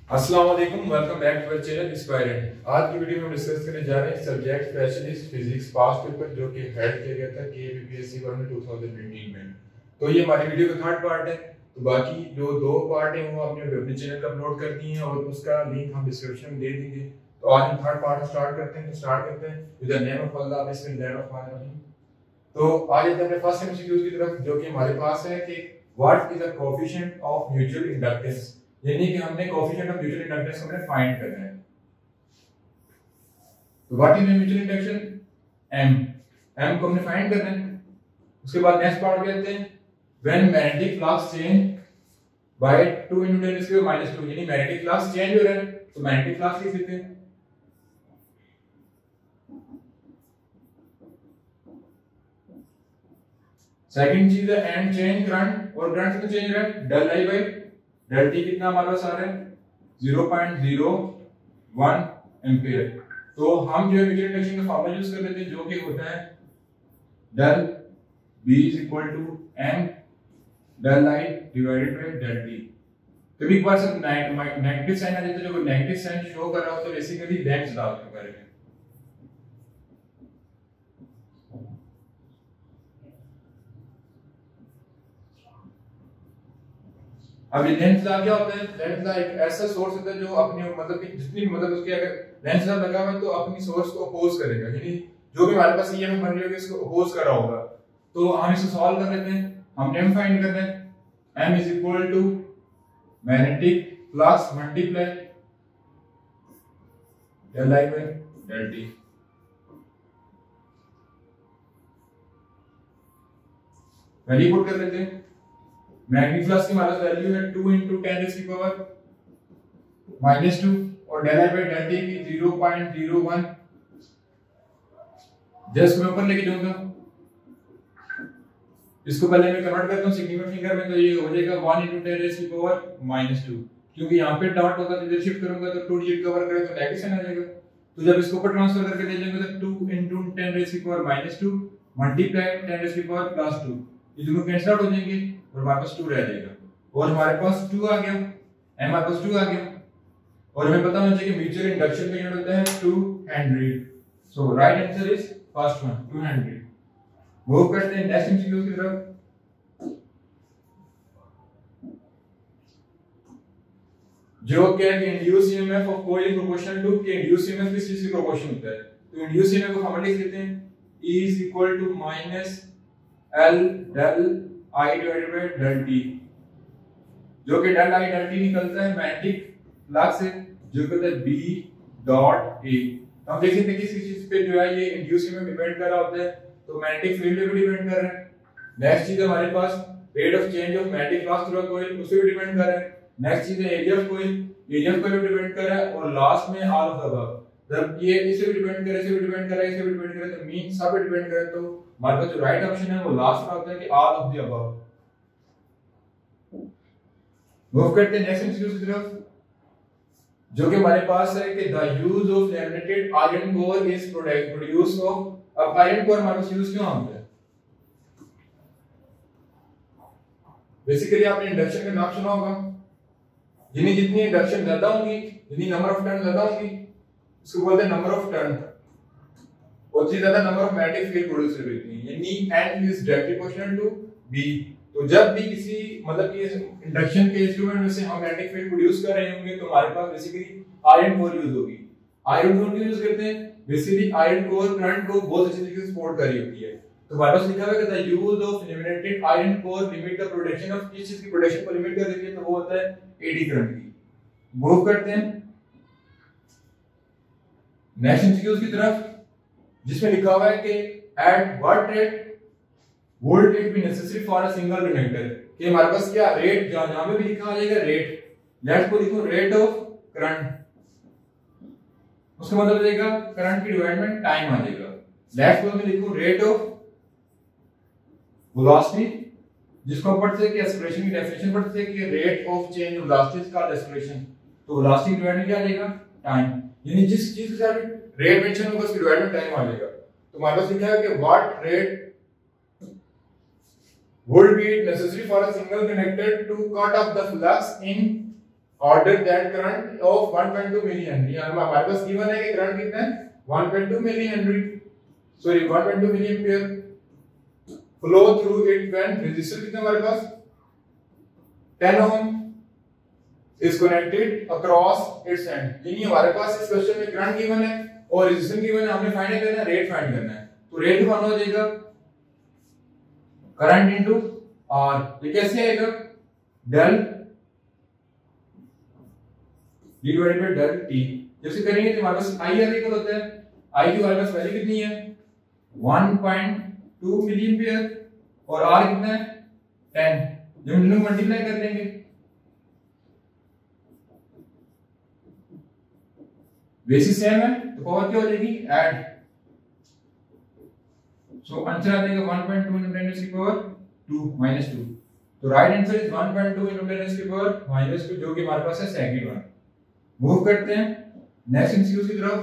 अस्सलाम वालेकुम, welcome back to our channel Inspirant. आज की वीडियो में हम डिस्कस करने जा रहे हैं subject specialist physics past paper जो कि हेड किया गया था केवीपीएससी गवर्नमेंट 2019 में। तो ये हमारी वीडियो का थर्ड पार्ट है। तो बाकी जो दो पार्ट हैं वो हमने अपने चैनल पर अपलोड कर दिए हैं और उसका लिंक हम डिस्क्रिप्शन में दे देंगे। तो आज हम थर्ड पार्ट स्टार्ट करते हैं। विद द नेम ऑफ अल्लाह, बिस्मिल्लाहिर्रहमानिर्रहीम। तो आज अपने फर्स्ट एमसीक्यू की तरफ जो कि हमारे पास है कि what is the coefficient of mutual inductance, यानी कि हमने कोएफिशिएंट ऑफ म्यूचुअल इंडक्टेंस हमने फाइंड करना है। तो what is mutual induction, m को हमने फाइंड करना है। उसके बाद नेक्स्ट पार्ट कहते हैं when magnetic flux change bye 2 * 10⁻², यानी मैग्नेटिक फ्लक्स चेंज हो रहा है तो मैग्नेटिक फ्लक्स लिख देते हैं। सेकंड चीज है एंड चेंज करंट, और करंट कितना चेंज हो रहा है, del I by del T कितना हमारे पास आ रहा है 0.01 एम्पीयर। तो हम जो म्यूचुअल इंडक्शन का फार्मूला यूज कर लेते हैं जो कि होता है del B = m del I divided by del t। कभी बार सब नेगेटिव साइन आ जाता है, जब नेगेटिव साइन शो कर रहा हो तो बेसिकली लेंस डाल के करेंगे। अब ये लेंस ला क्या होता है, लेंस ला एक ऐसा सोर्स होता है जो अपनी मतलब कि जितनी भी मतलब उसके अगर लेंस ला लगा हुआ है तो अपनी सोर्स को अपोज करेगा, यानी जो भी हमारे पास ईएमएफ बन रही होगी इसको अपोज कर रहा होगा। तो हम इसे सॉल्व कर लेते हैं। हम m फाइंड करते हैं। m = magnetic flux multiply del I by del t। Value put कर लेते हैं। मैग्नेटिक फ्लक्स की हमारे वैल्यू है 2 * 10⁻⁻² और del I by del t की 0.01। जस्ट मैं ऊपर लेके जाऊंगा, इसको पहले मैं कन्वर्ट करता हूं सिग्निफिकेंट फिंगर में, तो ये हो जाएगा 1 * 10⁻², क्योंकि यहां पे डॉट होगा तो इधर शिफ्ट करूंगा तो 2 डिजिट कवर करेगा तो नेगेटिव साइन आ जाएगा। तो जब इसको ऊपर ट्रांसफर करके ले जाएंगे तो 2 * 10⁻² मल्टीप्लाई 10⁻²+2, ये दोनों कैंसिल आउट हो जाएंगे और हमारे पास 2 रह जाएगा। और हमारे पास 2 आ गया, हमारे पास 2 आ गया। और हमें पता होना चाहिए कि म्यूचुअल इंडक्शन का यूनिट होता है 200। So right answer is first one 200। Move करते हैं नेक्स्ट एमसीक्यू की तरफ। जो क्या है कि induce EMF of coil proportional to, कि इंड्यूस ईएमएफ किस चीज के प्रोपोर्शनल होता है। तो इंड्यूस ईएमएफ को हम लिख लेते हैं E = -L del I divided by del t, जो कि डेल I डेल t निकलता है मैग्नेटिक फ्लक्स से जो कहता है B.A। हम देख सकते हैं किस चीज पे जो है ये इंड्यूस ईएमएफ डिपेंड कर रहा होता है, तो मैग्नेटिक फील्ड पे भी डिपेंड कर रहा है। नेक्स्ट चीज हमारे पास rate of change of magnetic flux through coil, उस पे भी डिपेंड कर रहा है। नेक्स्ट चीज है area of coil, area of coil पे डिपेंड कर रहा है। और लास्ट में ऑल ऑफ द अबव, जब ये इसे भी डिपेंड करे, इसे भी डिपेंड करे, इसे भी डिपेंड करे, तो मीन सब पे डिपेंड करे, तो हमारे पास जो राइट ऑप्शन है वो लास्ट में होता है कि all of the above. Move करते हैं नेक्स्ट एमसीक्यू की तरफ, जो कि हमारे पास है कि the use of laminated iron core is produce of. अब आयरन कोर हमारे पास यूज क्यों होता है, बेसिकली आपने इंडक्शन का नाम सुना होगा, यानी जितनी इंडक्शन ज्यादा होंगी, जितनी नंबर ऑफ टर्न ज्यादा होंगी उसको बोलते हैं नंबर ऑफ टर्न, और जितनी ज्यादा number of magnetic field produce होती है, यानी n is directly proportional to b। तो जब भी किसी मतलब कि इंडक्शन के इंस्ट्रूमेंट में से हम मैग्नेटिक फील्ड प्रोड्यूस कर रहे होंगे तो हमारे पास बेसिकली आयरन कोर यूज होगी। आयरन कोर क्यों यूज करते हैं, बेसिकली आयरन कोर करंट को बहुत अच्छी तरीके से सपोर्ट कर रही होती है। तो हमारे पास लिखा हुआ है कि the use of laminated iron core limit the production of, किस चीज की प्रोडक्शन को लिमिट कर देती है, तो वो होता है एडी करंट की। मूव करते हैं नेक्स्ट एमसीक्यूज की तरफ, जिसमें लिखा हुआ है कि at what rate volt it be necessary for a single conductor, कि हमारे पास क्या रेट, जहां पे भी लिखा आ जाएगा रेट, लेट्स को लिखो रेट ऑफ करंट, उसका मतलब हो जाएगा करंट की डिवाइड में टाइम आ जाएगा। लेट्स को में लिखो रेट ऑफ वेलोसिटी, जिसको हम पढ़ते हैं कि एक्सेलरेशन की डेफिनेशन पढ़ते हैं कि rate of change of velocity का एक्सेलरेशन, तो वेलोसिटी डिवाइड में क्या आ जाएगा टाइम, यानी जिस चीज के साथ रेट मेंशन होगा उसकी डिवाइड में टाइम आ जाएगा। तो हमारे पास लिखा है कि what rate would be necessary for a single conductor to cut off the flux in order that current of 1.2 milli henry. हमारे पास गिवन है कि करंट कितना है 1.2 milli henry, sorry 1.2 milli ampere flow through it when resistor कितना हमारे पास 10 ओम is connected across its end। यानी हमारे पास इस क्वेश्चन में करंट गिवन है और रेजिस्टेंस गिवन है, हमने फाइंड करना है, रेट फाइंड करना है। तो रेट वन हो जाएगा करंट इनटू आर। ये कैसे आएगा del D divided by del T. जब से करेंगे तो हमारे पास आई आर इक्वल होता है, आई की हमारे पास वैल्यू कितनी है 1.2 मिली एंपियर और आर कितना है 10। जब हम दोनों मल्टीप्लाई कर देंगे बेसिस सेम है तो पावर क्या हो जाएगी ऐड। सो आंसर आ जाएगा 1.2 into 10 की पावर 2 minus 2। तो राइट आंसर इज 1.2 into 10 की पावर -2 जो कि हमारे पास है सेकंड वन। मूव करते हैं नेक्स्ट एमसीक्यू की तरफ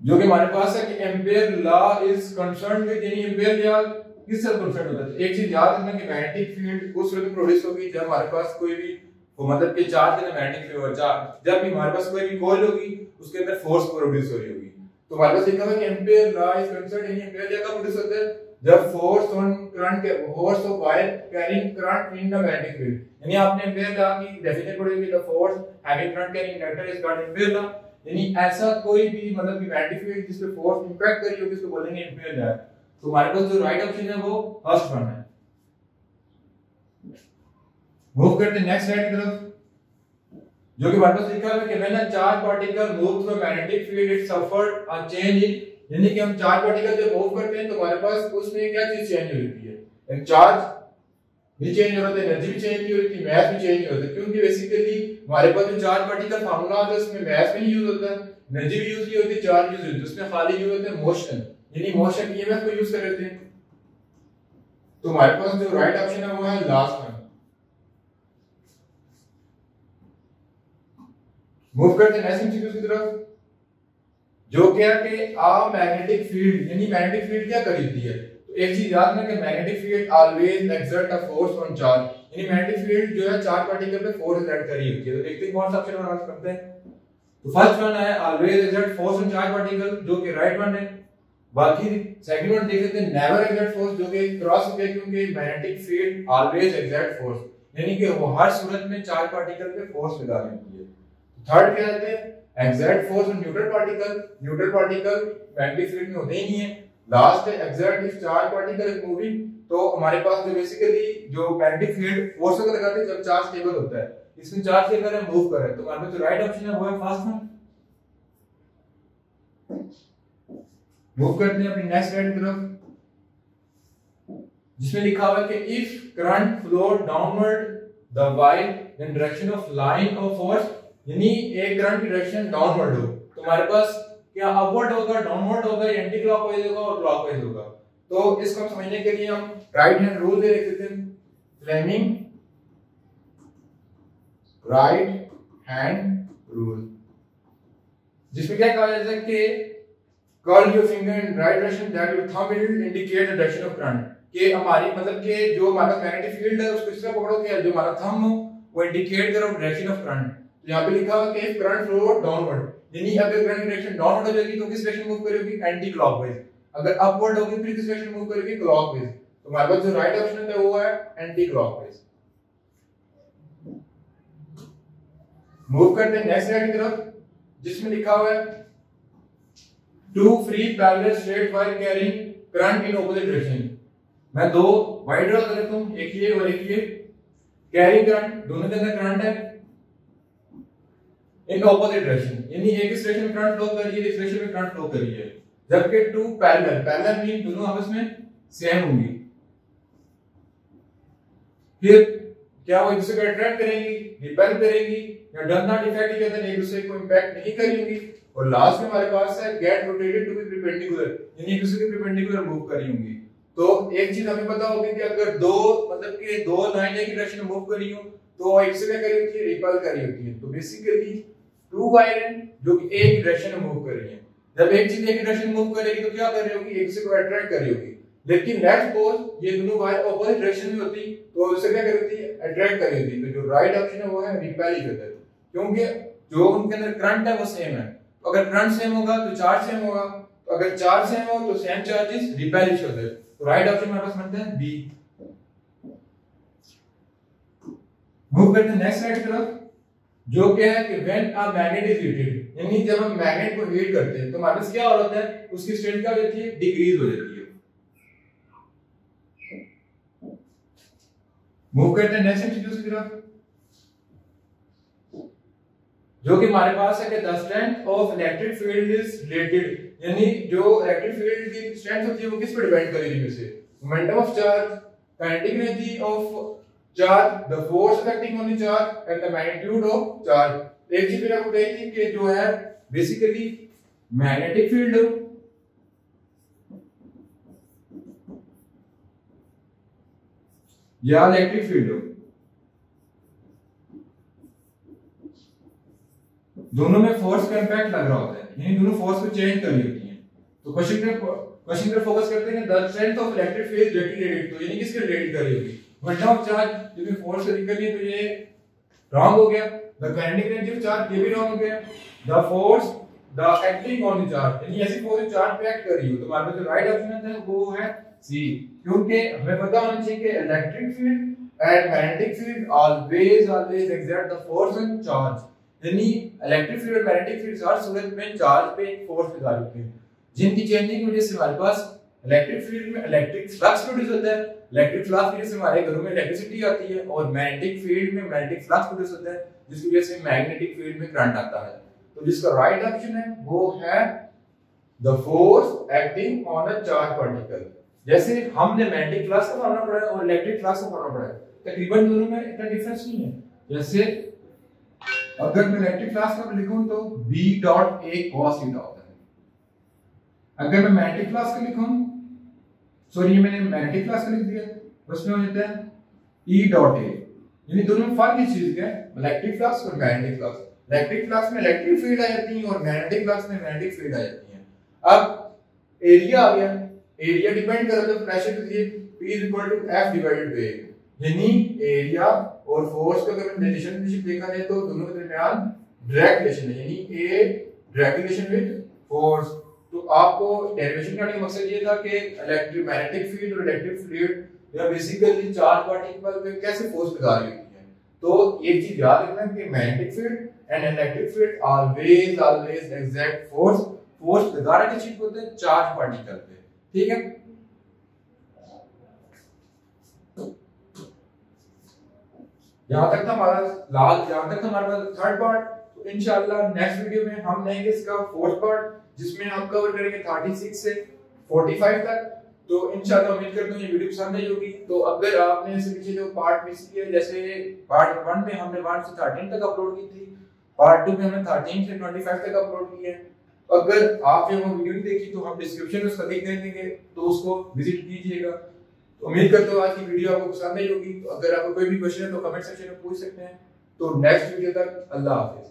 जो कि हमारे पास है कि ampere law is concerned with any ampere law किस से कंसर्न होता है। एक चीज याद रखना कि मैग्नेटिक फील्ड उस वक्त प्रोड्यूस होगी जब हमारे पास कोई भी वो मतलब कि चार्ज है मैग्नेटिक फील्ड चार्ज, जब भी हमारे पास कोई भी कॉइल होगी उसके अंदर फोर्स प्रोड्यूस हो रही होगी। तो हमारे पास लिखा हुआ है कि ampere law is concerned any ampere law का प्रोड्यूस होता है जब फोर्स ऑन करंट के force of wire carrying current in the magnetic field. यानी आपने एम्पियर लॉ की डेफिनेशन पढ़ी होगी the force having current carrying inductor is called ampere law. यानी ऐसा कोई भी मतलब कि मैग्नेटिक फील्ड जिस पे फोर्स इंपैक्ट कर रही होगी उसको बोलेंगे एम्पियर लॉ। तो हमारे पास जो राइट ऑप्शन है वो फर्स्ट वन है। मूव करते हैं नेक्स्ट स्लाइड की तरफ जो कि हमारे पास लिखा है कि when a charge particle move through magnetic field it suffered a change in. यानी कि हम चार्ज पार्टिकल जब मूव करते हैं तो हमारे पास उसमें क्या चीज चेंज होती है, एक चार्ज भी चेंज हो रहा है, एनर्जी भी चेंज हो रही है, मास भी चेंज हो रहा है। क्योंकि बेसिकली हमारे पास जो चार्ज पार्टिकल फार्मूला होता है उसमें मास भी नहीं यूज होता, एनर्जी भी यूज नहीं होती, चार्ज यूज होता है, उसमें खाली यूज होता है मोशन, यानी मोशन ईएमएफ को यूज कर लेते हैं। तो हमारे पास जो राइट ऑप्शन है वो है लास्ट वन। मूव करते हैं नेक्स्ट एमसीक्यू की तरफ जो क्या कि आ मैग्नेटिक फील्ड यानी मैग्नेटिक फील्ड क्या करती है। तो एक चीज याद रखना कि magnetic field always exert a force on charge. यानी मैग्नेटिक फील्ड जो है चार्ज पार्टिकल पे फोर्स एक्सर्ट कर रही होती है। तो देखते हैं कौन सा ऑप्शन हमारा करते हैं। तो फर्स्ट वन है always exert force on charge particle जो कि राइट वन है। बाकी सेकंड वन देख लेते हैं नेवर एक्सर्ट फोर्स जो कि क्रॉस हो गया क्योंकि magnetic field always exert force यानी कि वो हर सूरत में चार्ज पार्टिकल पे फोर्स लगा रही है। थर्ड क्या कहते हैं exert force on neutral particle. Neutral particle magnetic field में होते ही नहीं है। लास्ट है exert if charge particle is moving. तो हमारे पास जो बेसिकली जो मैग्नेटिक फील्ड फोर्स को लगाते हैं जब चार्ज स्टेबल होता है, इसमें चार्ज स्टेबल है मूव कर रहा है। तो हमारे पास जो राइट ऑप्शन है वो है फर्स्ट वन। मूव करते हैं अपनी नेक्स्ट स्लाइड की तरफ जिसमें लिखा हुआ है कि if current flow downward the wire in direction of line of force. यानी एक करंट की डायरेक्शन डाउनवर्ड हो तो हमारे पास क्या अपवर्ड होगा, डाउनवर्ड होगा, एंटी क्लॉकवाइज होगा और क्लॉकवाइज होगा। तो इसको हम समझने के लिए हम राइट हैंड रूल दे देते हैं। फ्लेमिंग राइट हैंड रूल जिसमें क्या कहा जाता है कि curl your finger in right direction that your thumb will indicate the direction of current. कि हमारी मतलब कि जो हमारा मैग्नेटिक फील्ड है उसको इस तरह पकड़ो कि जो हमारा थंब हो वो इंडिकेट करो डायरेक्शन ऑफ करंट। यहाँ पे लिखा हुआ कि करंट फ्लो डाउनवर्ड यानी अगर करंट की डायरेक्शन डाउनवर्ड हो जाएगी तो किस डायरेक्शन मूव करेगी एंटी क्लॉकवाइज। अगर अपवर्ड होगी फिर किस डायरेक्शन मूव करेगी क्लॉकवाइज। तो हमारे पास जो राइट ऑप्शन है वो है एंटी क्लॉकवाइज। मूव करते हैं नेक्स्ट स्लाइड की तरफ जिसमें लिखा हुआ है two free parallel straight wire carrying current in opposite direction. मैं दो वायर ड्रॉ कर लेता हूं, एक ये और एक ये। कैरिंग करंट दोनों के अंदर करंट है इन ऑपोजिट डायरेक्शन यानी एक इस डायरेक्शन में करंट फ्लो कर रही है, इस डायरेक्शन में करंट फ्लो कर रही है। जबकि टू पैरेलल पैरेलल मीन दोनों आपस में सेम होंगी। फिर क्या वो एक दूसरे को अट्रैक्ट करेंगी, रिपेल करेंगी या does not effect each other, एक दूसरे को इंपैक्ट नहीं करेंगी। और लास्ट में हमारे पास है get rotated to be perpendicular यानी एक दूसरे के परपेंडिकुलर मूव कर रही होंगी। तो एक चीज हमें पता होगी कि अगर दो मतलब कि दो लाइन एक डायरेक्शन में मूव कर रही हो तो एक से क्या कर रही होती है, रिपेल कर रही होती है। तो बेसिकली टू वायर हैं जो कि एक डायरेक्शन में मूव कर रही हैं। जब एक चीज एक डायरेक्शन में मूव करेगी तो क्या कर रही होगी, एक दूसरे को अट्रैक्ट कर रही होगी। लेकिन लेट्स सपोज ये दोनों वायर ऑपोजिट डायरेक्शन में होती तो उससे क्या करती है, अट्रैक्ट कर रही होती है। तो जो राइट ऑप्शन है वो है रिपेल ही करता है, क्योंकि जो उनके अंदर करंट है वो सेम है। तो अगर करंट सेम होगा तो चार्ज सेम होगा, तो अगर चार्ज सेम हो तो same charges repel each other. तो राइट ऑप्शन हमारे पास बनता है बी। मूव करते हैं नेक्स्ट स्लाइड की तरफ, जो क्या है कि when a magnet is heated, यानी जब हम मैग्नेट को हीट करते हैं तो हमारे पास क्या हो जाता है, उसकी स्ट्रेंथ क्या हो जाती है, डिक्रीज हो जाती है। मूव करते हैं नेक्स्ट इंट्रोड्यूस की तरफ, जो कि हमारे पास है कि the strength of electric field is related, यानी जो इलेक्ट्रिक फील्ड की स्ट्रेंथ होती है वो किस पर डिपेंड करेगी, में से momentum of charge, kinetic energy of charge, the force acting on the charge and the magnitude of charge. एक चीज फिर आपको बताई थी कि जो है बेसिकली मैग्नेटिक फील्ड या इलेक्ट्रिक फील्ड दोनों में फोर्स का इंपैक्ट लग रहा होता है, यानी दोनों फोर्स को चेंज कर रही होती हैं। तो क्वेश्चन पे फोकस करते हैं the strength of electric field related, तो यानी किसके रिलेटेड कर रही होगी, मोमेंटम ऑफ चार्ज, क्योंकि फोर्स से निकल रही है तो ये रॉन्ग हो गया। The kinetic energy of charge ये भी रॉन्ग हो गया। The force the acting on the charge, यानी ऐसी फोर्स चार्ज पे एक्ट कर रही हो, तो हमारे पास जो राइट ऑप्शन है वो है सी, क्योंकि हमें पता होना चाहिए कि electric field and magnetic field always exert the force on charge, यानी इलेक्ट्रिक फील्ड और मैग्नेटिक फील्ड हर सूरत में चार्ज पे एक फोर्स पैदा होती है, जिनकी चेंजिंग की वजह से हमारे पास इलेक्ट्रिक फील्ड में इलेक्ट्रिक फ्लक्स प्रोड्यूस होता है, इलेक्ट्रिक फ्लक्स की वजह से हमारे घरों में इलेक्ट्रिसिटी आती है, और मैग्नेटिक फील्ड में मैग्नेटिक फ्लक्स प्रोड्यूस होता है, जिसकी वजह से मैग्नेटिक फील्ड में करंट आता है। तो जिसका राइट ऑप्शन है वो है the force acting on a charge particle. जैसे हमने मैग्नेटिक फ्लक्स का फॉर्मूला पढ़ा है और इलेक्ट्रिक फ्लक्स का फॉर्मूला पढ़ा है, तकरीबन दोनों में इतना डिफरेंस नहीं है। जैसे अगर मैं इलेक्ट्रिक फ्लक्स का लिखूं तो B dot A cos theta होता है। अगर मैं मैग्नेटिक फ्लक्स का लिखूं, सॉरी ये मैंने मैग्नेटिक फ्लक्स का लिख दिया, उसमें हो जाता है E डॉट A, यानी दोनों में फर्क इस चीज का है, इलेक्ट्रिक फ्लक्स और मैग्नेटिक फ्लक्स। इलेक्ट्रिक फ्लक्स में इलेक्ट्रिक फील्ड आ जाती है और मैग्नेटिक फ्लक्स में मैग्नेटिक फील्ड आ जाती है। अब एरिया आ गया, एरिया डिपेंड करता है प्रेशर के लिए, P is equal to F divided by A, यानी एरिया और फोर्स का अगर रिलेशनशिप देखा जाए तो दोनों के दरमियान डायरेक्ट रिलेशन है, यानी A direct relation with force. तो आपको डेरिवेशन करने का मकसद ये था कि इलेक्ट्रिक मैग्नेटिक फील्ड और इलेक्ट्रिक फील्ड या बेसिकली चार्ज पार्टिकल पे कैसे फोर्स लगा रही होती है। तो एक चीज याद रखना कि magnetic field and electric field always exact force लगा रहे चीज होते हैं चार्ज पार्टिकल पे, ठीक है। यहाँ तक था हमारा थर्ड पार्ट। तो इंशाल्लाह नेक्स्ट वीडियो में हम लेंगे इसका फोर्थ पार्ट, जिसमें हम कवर करेंगे 36 से 45 तक। तो इंशाल्लाह उम्मीद करता हूँ ये वीडियो पसंद आई होगी। तो अगर आपने इससे पीछे जो पार्ट मिस किया, जैसे पार्ट 1 में हमने 1 से 13 तक अपलोड की थी, पार्ट 2 में हमने 13 से 25 तक अपलोड की है। अगर आपने वो वीडियो नहीं देखी तो हम डिस्क्रिप्शन में उसका लिंक दे देंगे, तो उसको विजिट कीजिएगा। तो उम्मीद करता हूँ आज की वीडियो आपको पसंद आई होगी। तो अगर आपको कोई भी क्वेश्चन है तो कमेंट सेक्शन में पूछ सकते हैं। तो नेक्स्ट वीडियो तक अल्लाह हाफिज।